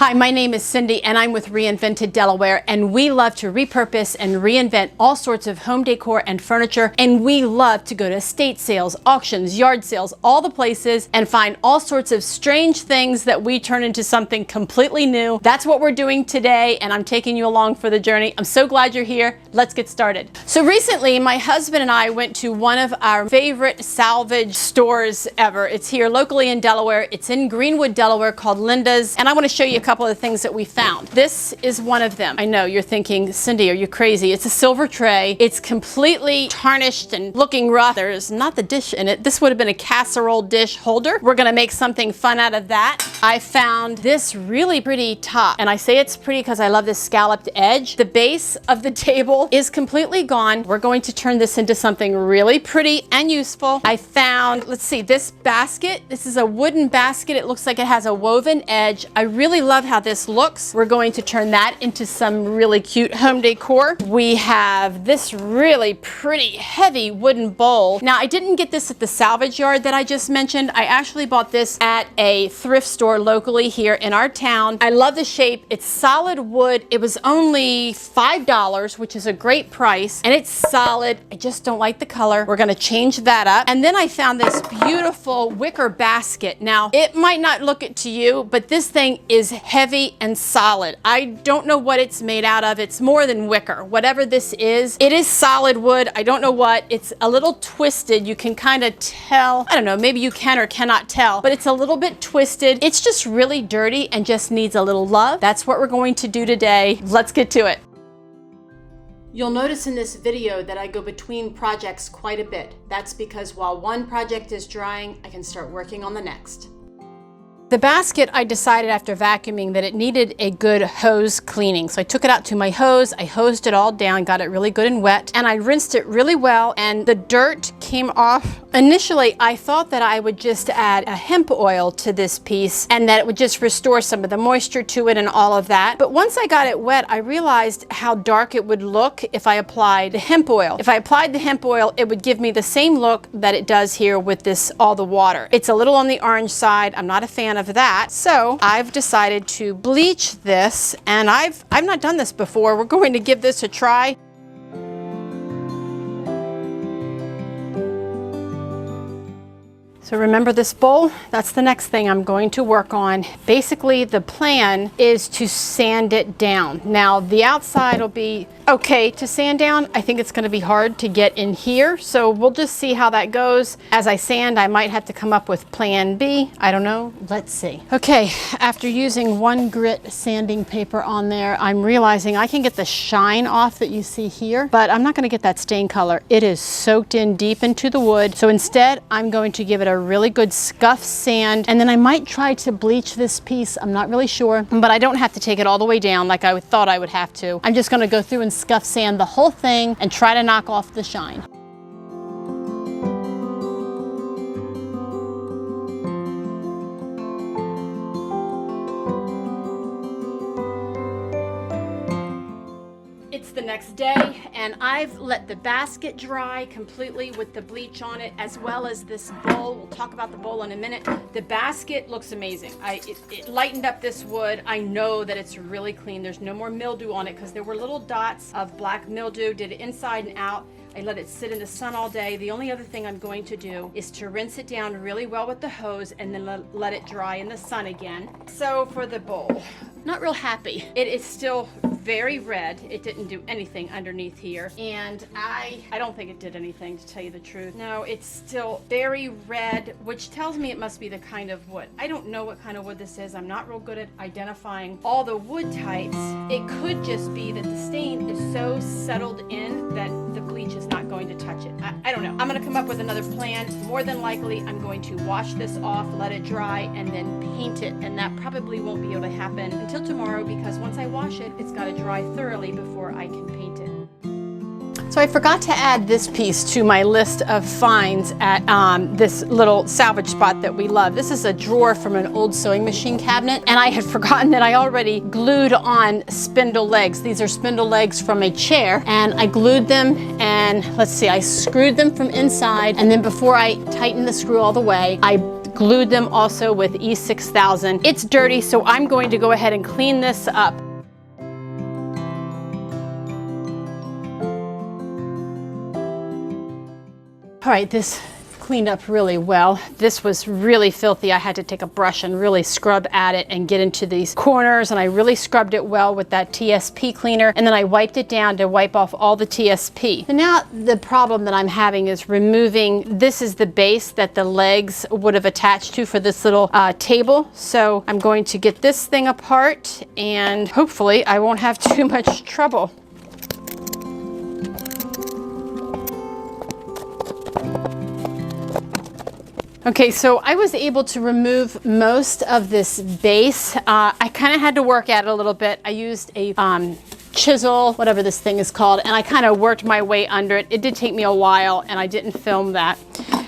Hi, my name is Cindy and I'm with Reinvented Delaware, and we love to repurpose and reinvent all sorts of home decor and furniture, and we love to go to estate sales, auctions, yard sales, all the places, and find all sorts of strange things that we turn into something completely new. That's what we're doing today, and I'm taking you along for the journey. I'm so glad you're here. Let's get started. So recently, my husband and I went to one of our favorite salvage stores ever. It's here locally in Delaware. It's in Greenwood, Delaware, called Linda's, and I want to show you a couple of the things that we found. This is one of them. I know you're thinking, Cindy, are you crazy? It's a silver tray. It's completely tarnished and looking rough. There's not the dish in it. This would have been a casserole dish holder. We're gonna make something fun out of that. I found this really pretty top, and I say it's pretty because I love this scalloped edge. The base of the table is completely gone. We're going to turn this into something really pretty and useful. I found, let's see, this basket. This is a wooden basket. It looks like it has a woven edge. I really love how this looks. We're going to turn that into some really cute home decor. We have this really pretty heavy wooden bowl. Now, I didn't get this at the salvage yard that I just mentioned. I actually bought this at a thrift store locally here in our town. I love the shape. It's solid wood. It was only $5, which is a great price, and it's solid. I just don't like the color. We're gonna change that up. And then I found this beautiful wicker basket. Now, it might not look it to you, but this thing is heavy and solid. I don't know what it's made out of. It's more than wicker. Whatever this is, it is solid wood. I don't know what. It's a little twisted. You can kind of tell. I don't know, maybe you can or cannot tell, but it's a little bit twisted. It's just really dirty and just needs a little love. That's what we're going to do today. Let's get to it. You'll notice in this video that I go between projects quite a bit. That's because while one project is drying, I can start working on the next. The basket, I decided after vacuuming that it needed a good hose cleaning. So I took it out to my hose, I hosed it all down, got it really good and wet, and I rinsed it really well, and the dirt came off. Initially, I thought that I would just add a hemp oil to this piece and that it would just restore some of the moisture to it and all of that. But once I got it wet, I realized how dark it would look if I applied the hemp oil. If I applied the hemp oil, it would give me the same look that it does here with this, all the water. It's a little on the orange side. I'm not a fan of that. So I've decided to bleach this, and I've not done this before. We're going to give this a try. So remember this bowl? That's the next thing I'm going to work on. Basically, the plan is to sand it down. Now, the outside will be okay to sand down. I think it's going to be hard to get in here, so we'll just see how that goes. As I sand, I might have to come up with plan B. I don't know. Let's see. Okay, after using one grit sanding paper on there, I'm realizing I can get the shine off that you see here, but I'm not going to get that stain color. It is soaked in deep into the wood, so instead, I'm going to give it a really good scuff sand, and then I might try to bleach this piece. I'm not really sure, but I don't have to take it all the way down like I thought I would have to. I'm just going to go through and scuff sand the whole thing and try to knock off the shine. It's the next day, and I've let the basket dry completely with the bleach on it, as well as this bowl. We'll talk about the bowl in a minute. The basket looks amazing. It lightened up this wood. I know that it's really clean. There's no more mildew on it because there were little dots of black mildew. Did it inside and out. I let it sit in the sun all day. The only other thing I'm going to do is to rinse it down really well with the hose and then let it dry in the sun again. So for the bowl, not real happy. It is still very red. It didn't do anything underneath here, and I don't think it did anything, to tell you the truth. No, it's still very red, which tells me it must be the kind of wood. I don't know what kind of wood this is. I'm not real good at identifying all the wood types. It could just be that the stain is so settled in that the bleach is not going to touch it. I don't know. I'm going to come up with another plan. More than likely, I'm going to wash this off, let it dry, and then paint it, and that probably won't be able to happen until tomorrow, because once I wash it, it's got to dry thoroughly before I can paint it. So I forgot to add this piece to my list of finds at this little salvage spot that we love. This is a drawer from an old sewing machine cabinet, and I had forgotten that I already glued on spindle legs. These are spindle legs from a chair, and I glued them, and let's see, I screwed them from inside, and then before I tightened the screw all the way, I glued them also with E6000. It's dirty, so I'm going to go ahead and clean this up. All right, this cleaned up really well. This was really filthy. I had to take a brush and really scrub at it and get into these corners, and I really scrubbed it well with that TSP cleaner, and then I wiped it down to wipe off all the TSP. And now the problem that I'm having is removing, this is the base that the legs would have attached to for this little table. So I'm going to get this thing apart, and hopefully I won't have too much trouble. Okay, so I was able to remove most of this base. I kind of had to work at it a little bit. I used a chisel, whatever this thing is called, and I kind of worked my way under it. It did take me a while, and I didn't film that.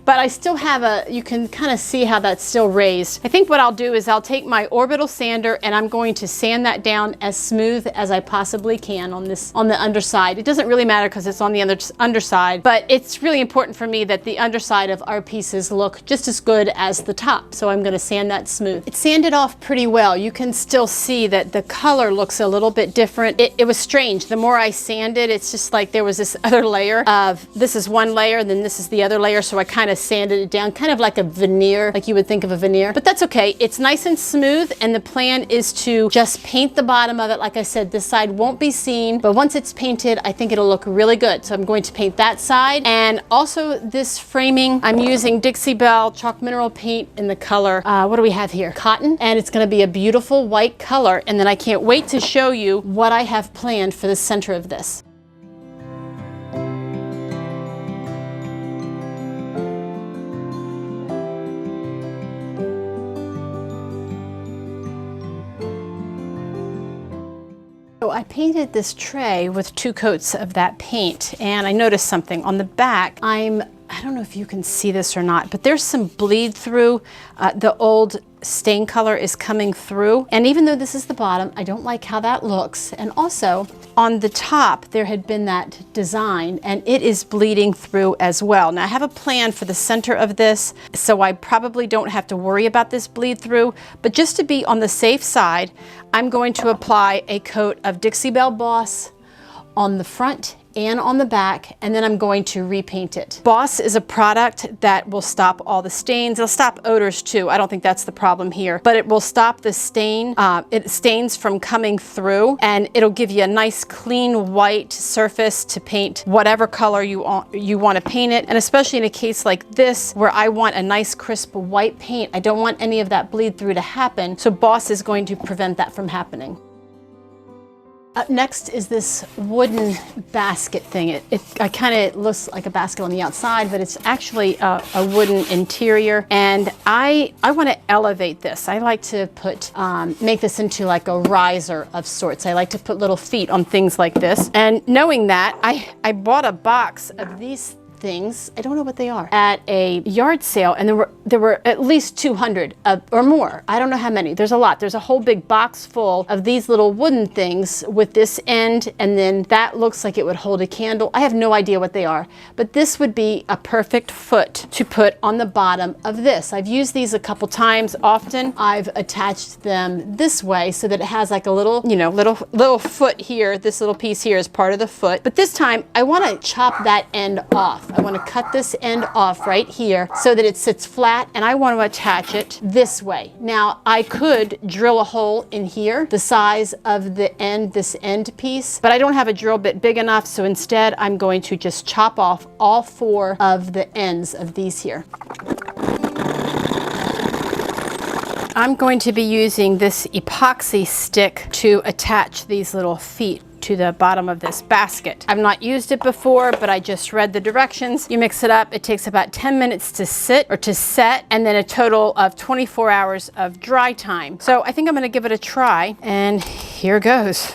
But I still have you can kind of see how that's still raised. I think what I'll do is I'll take my orbital sander and I'm going to sand that down as smooth as I possibly can on the underside. It doesn't really matter because it's on the underside, but it's really important for me that the underside of our pieces look just as good as the top. So I'm gonna sand that smooth. It sanded off pretty well. You can still see that the color looks a little bit different. It was strange. The more I sanded, it's just like there was this other layer of, this is one layer, and then this is the other layer. So I kind of sanded it down, kind of like a veneer, like you would think of a veneer, but that's okay. It's nice and smooth, and the plan is to just paint the bottom of it. Like I said, this side won't be seen, but once it's painted, I think it'll look really good. So I'm going to paint that side, and also this framing, I'm using Dixie Belle chalk mineral paint in the color, what do we have here? Cotton, and it's gonna be a beautiful white color, and then I can't wait to show you what I have planned for the center of this. So I painted this tray with 2 coats of that paint, and I noticed something on the back. I don't know if you can see this or not, but there's some bleed through. The old stain color is coming through. And even though this is the bottom, I don't like how that looks. And also on the top, there had been that design, and it is bleeding through as well. Now I have a plan for the center of this, so I probably don't have to worry about this bleed through, but just to be on the safe side, I'm going to apply a coat of Dixie Belle Boss on the front and on the back, and then I'm going to repaint it. Boss is a product that will stop all the stains. It'll stop odors too. I don't think that's the problem here, but it will stop the stains from coming through, and it'll give you a nice clean white surface to paint whatever color you want to paint it. And especially in a case like this where I want a nice crisp white paint, I don't want any of that bleed through to happen. So Boss is going to prevent that from happening. Up next is this wooden basket thing. It kind of looks like a basket on the outside, but it's actually a wooden interior. And I want to elevate this. I like to make this into like a riser of sorts. I like to put little feet on things like this. And knowing that, I bought a box of these things, I don't know what they are, at a yard sale, and there were at least 200 or more. I don't know how many. There's a lot. There's a whole big box full of these little wooden things with this end, and then that looks like it would hold a candle. I have no idea what they are, but this would be a perfect foot to put on the bottom of this. I've used these a couple times. Often I've attached them this way so that it has like a little, little foot here. This little piece here is part of the foot, but this time I want to chop that end off. I want to cut this end off right here so that it sits flat, and I want to attach it this way. Now I could drill a hole in here the size of this end piece, but I don't have a drill bit big enough, so instead I'm going to just chop off all 4 of the ends of these here. I'm going to be using this epoxy stick to attach these little feet to the bottom of this basket. I've not used it before, but I just read the directions. You mix it up. It takes about 10 minutes to sit or to set, and then a total of 24 hours of dry time. So I think I'm going to give it a try, and here goes.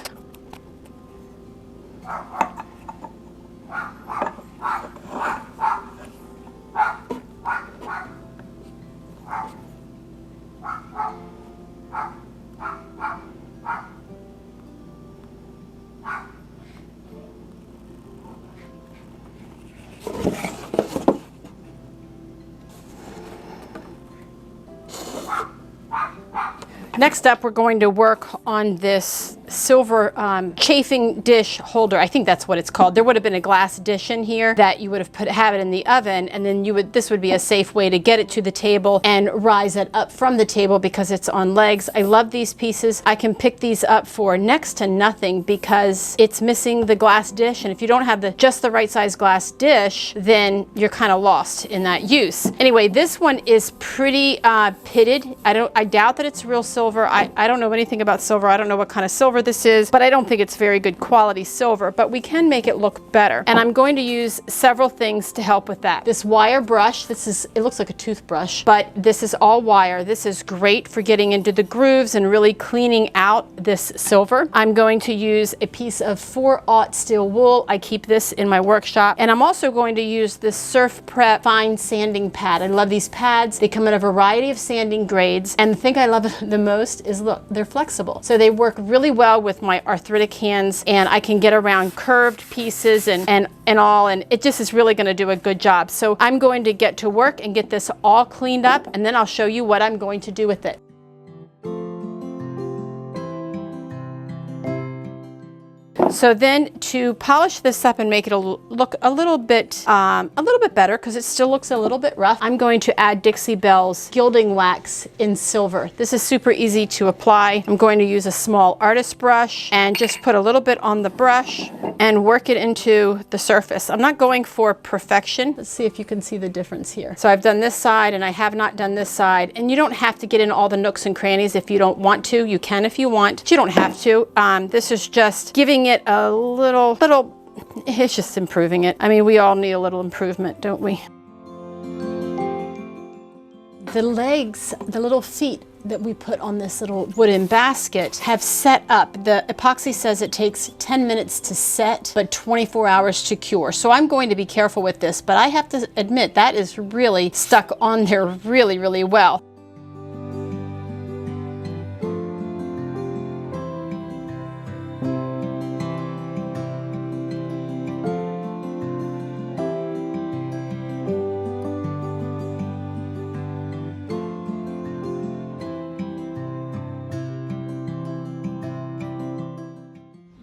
Next up, we're going to work on this silver chafing dish holder. I think that's what it's called. There would have been a glass dish in here that you would have have it in the oven, and then this would be a safe way to get it to the table and rise it up from the table because it's on legs. I love these pieces. I can pick these up for next to nothing because it's missing the glass dish, and if you don't have just the right size glass dish, then you're kind of lost in that use. Anyway, this one is pretty pitted. I doubt that it's real silver. I don't know anything about silver. I don't know what kind of silver this is, but I don't think it's very good quality silver, but we can make it look better. And I'm going to use several things to help with that. This wire brush, it looks like a toothbrush, but this is all wire. This is great for getting into the grooves and really cleaning out this silver. I'm going to use a piece of 4/0 steel wool. I keep this in my workshop. And I'm also going to use this Surf Prep fine sanding pad. I love these pads. They come in a variety of sanding grades. And the thing I love the most is, look, they're flexible. So they work really well with my arthritic hands, and I can get around curved pieces and all, and it just is really gonna do a good job. So I'm going to get to work and get this all cleaned up, and then I'll show you what I'm going to do with it. So then to polish this up and make it look a little bit better, because it still looks a little bit rough, I'm going to add Dixie Belle's gilding wax in silver. This is super easy to apply. I'm going to use a small artist brush and just put a little bit on the brush and work it into the surface. I'm not going for perfection. Let's see if you can see the difference here. So I've done this side and I have not done this side, and you don't have to get in all the nooks and crannies if you don't want to. You can if you want, but you don't have to. This is just giving it a little, it's just improving it. I mean, we all need a little improvement, don't we? The legs, the little feet that we put on this little wooden basket have set up. The epoxy says it takes 10 minutes to set, but 24 hours to cure. So I'm going to be careful with this, but I have to admit that is really stuck on there really, really well.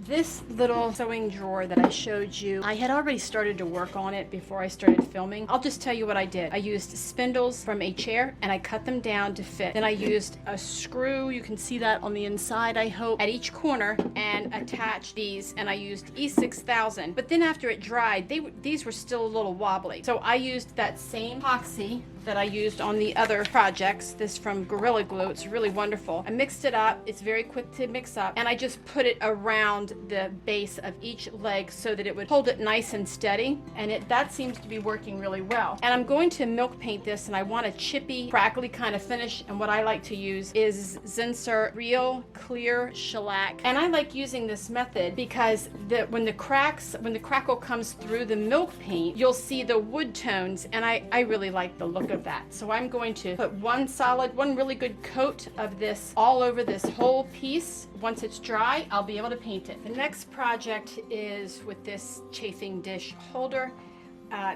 This little sewing drawer that I showed you, I had already started to work on it before I started filming. I'll just tell you what I did. I used spindles from a chair and I cut them down to fit. Then I used a screw, you can see that on the inside, I hope, at each corner, and attached these, and I used E6000. But then after it dried, these were still a little wobbly. So I used that same epoxy that I used on the other projects, this from Gorilla Glue. It's really wonderful. I mixed it up. It's very quick to mix up, and I just put it around the base of each leg so that it would hold it nice and steady, and that seems to be working really well. And I'm going to milk paint this, and I want a chippy, crackly kind of finish, and what I like to use is Zinsser Real Clear Shellac. And I like using this method because when the crackle comes through the milk paint, you'll see the wood tones, and I really like the look of that. So I'm going to put one really good coat of this all over this whole piece. Once it's dry, I'll be able to paint it. The next project is with this chafing dish holder.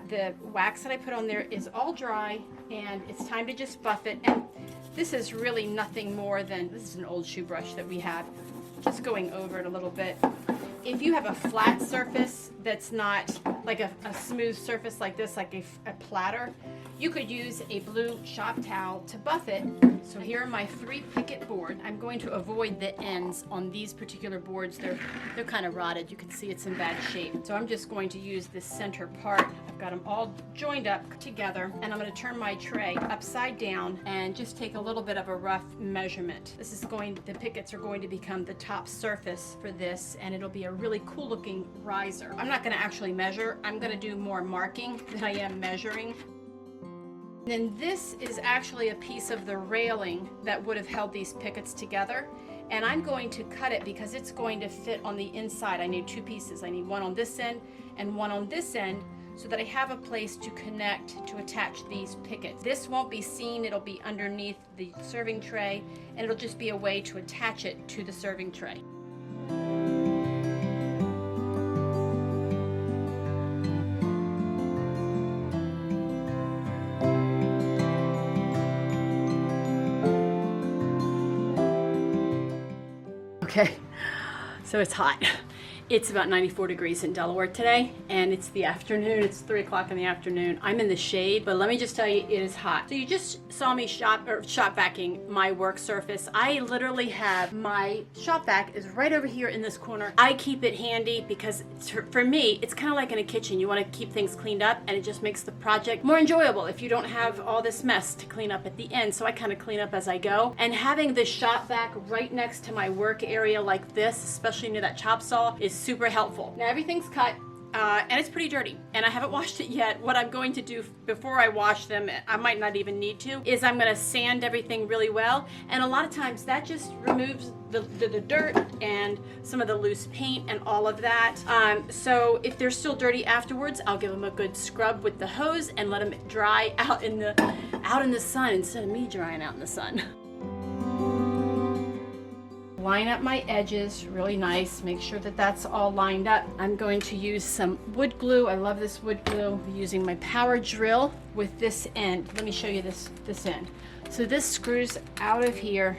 The wax that I put on there is all dry, and it's time to just buff it. And this is really nothing more than, this is an old shoe brush that we have, just going over it a little bit. If you have a flat surface that's not like a smooth surface like this, like a platter, you could use a blue shop towel to buff it. So here are my 3 picket board. I'm going to avoid the ends on these particular boards. They're kind of rotted. You can see it's in bad shape. So I'm just going to use this center part. I've got them all joined up together, and I'm going to turn my tray upside down and just take a little bit of a rough measurement. The pickets are going to become the top surface for this, and it'll be a really cool looking riser. I'm not going to actually measure. I'm going to do more marking than I am measuring. Then this is actually a piece of the railing that would have held these pickets together, and I'm going to cut it because it's going to fit on the inside. I need 2 pieces. I need one on this end and one on this end, so that I have a place to connect, to attach these pickets. This won't be seen. It'll be underneath the serving tray, and it'll just be a way to attach it to the serving tray. Okay, so it's hot. It's about 94 degrees in Delaware today, and it's the afternoon. It's 3 o'clock in the afternoon. I'm in the shade, but let me just tell you, it is hot. So you just saw me shop vacuuming my work surface. I literally have my shop vac is right over here in this corner. I keep it handy because for me, it's kind of like in a kitchen. You want to keep things cleaned up, and it just makes the project more enjoyable if you don't have all this mess to clean up at the end. So I kind of clean up as I go. And having the shop vac right next to my work area like this, especially near that chop saw, is super helpful. Now everything's cut and it's pretty dirty and I haven't washed it yet. What I'm going to do before I wash them, I might not even need to, is I'm going to sand everything really well, and a lot of times that just removes the dirt and some of the loose paint and all of that. So if they're still dirty afterwards, I'll give them a good scrub with the hose and let them dry out in the sun instead of me drying out in the sun. Line up my edges really nice, make sure that that's all lined up. I'm going to use some wood glue. I love this wood glue. I'm using my power drill with this end. Let me show you this end. So this screws out of here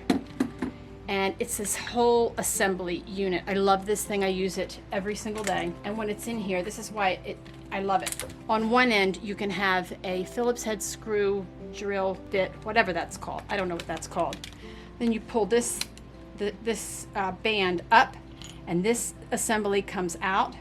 and it's this whole assembly unit. I love this thing. I use it every single day. And when it's in here, this is why I love it. On one end, you can have a Phillips head screw, drill bit, whatever that's called. I don't know what that's called. Then you pull this band up and this assembly comes out,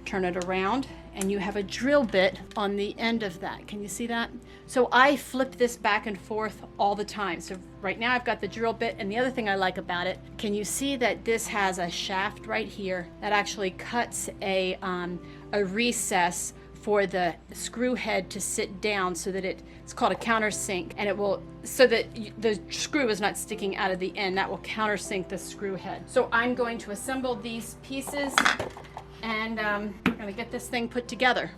turn it around, and you have a drill bit on the end of that. Can you see that? So I flip this back and forth all the time. So right now I've got the drill bit, and the other thing I like about it, can you see that this has a shaft right here that actually cuts a recess for the screw head to sit down so that it's called a countersink, and it will, so that the screw is not sticking out of the end. That will countersink the screw head. So I'm going to assemble these pieces and we're going to get this thing put together.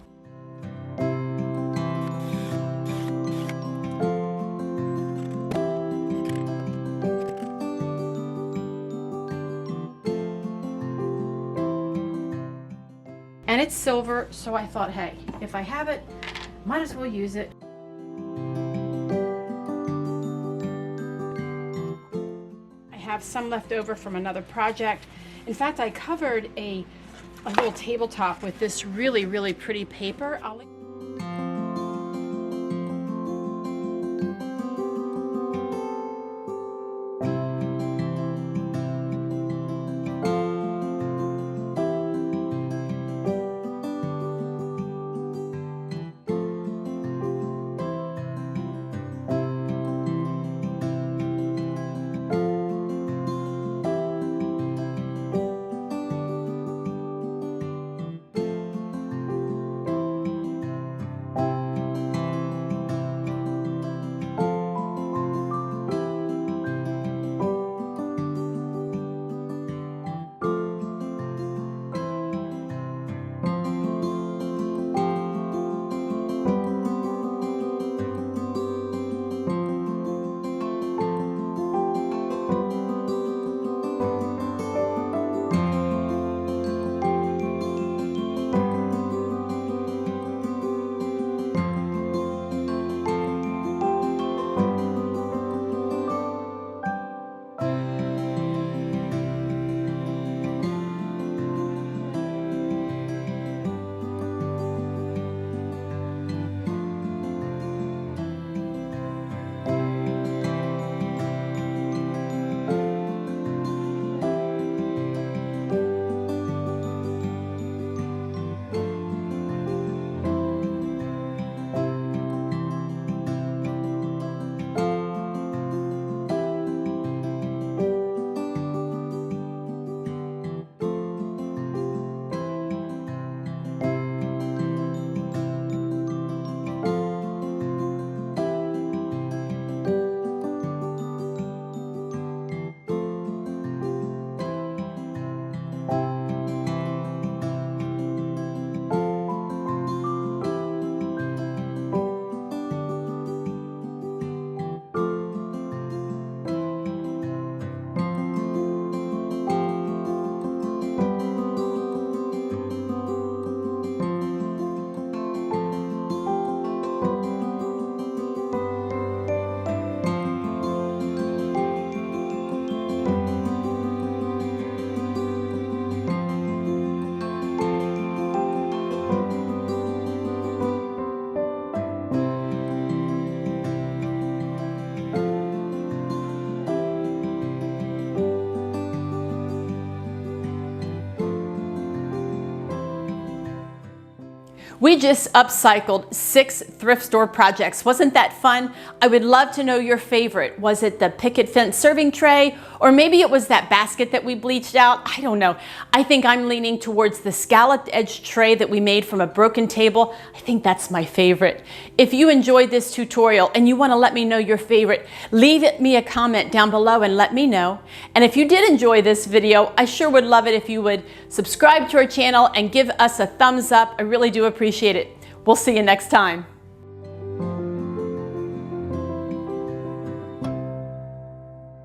And it's silver, so I thought, hey, if I have it, might as well use it. I have some left over from another project. In fact, I covered a little tabletop with this really, really pretty paper. We just upcycled 6 thrift store projects. Wasn't that fun? I would love to know your favorite. Was it the picket fence serving tray? Or maybe it was that basket that we bleached out? I don't know. I think I'm leaning towards the scalloped edge tray that we made from a broken table. I think that's my favorite. If you enjoyed this tutorial and you want to let me know your favorite, leave me a comment down below and let me know. And if you did enjoy this video, I sure would love it if you would subscribe to our channel and give us a thumbs up. I really do appreciate it. We'll see you next time.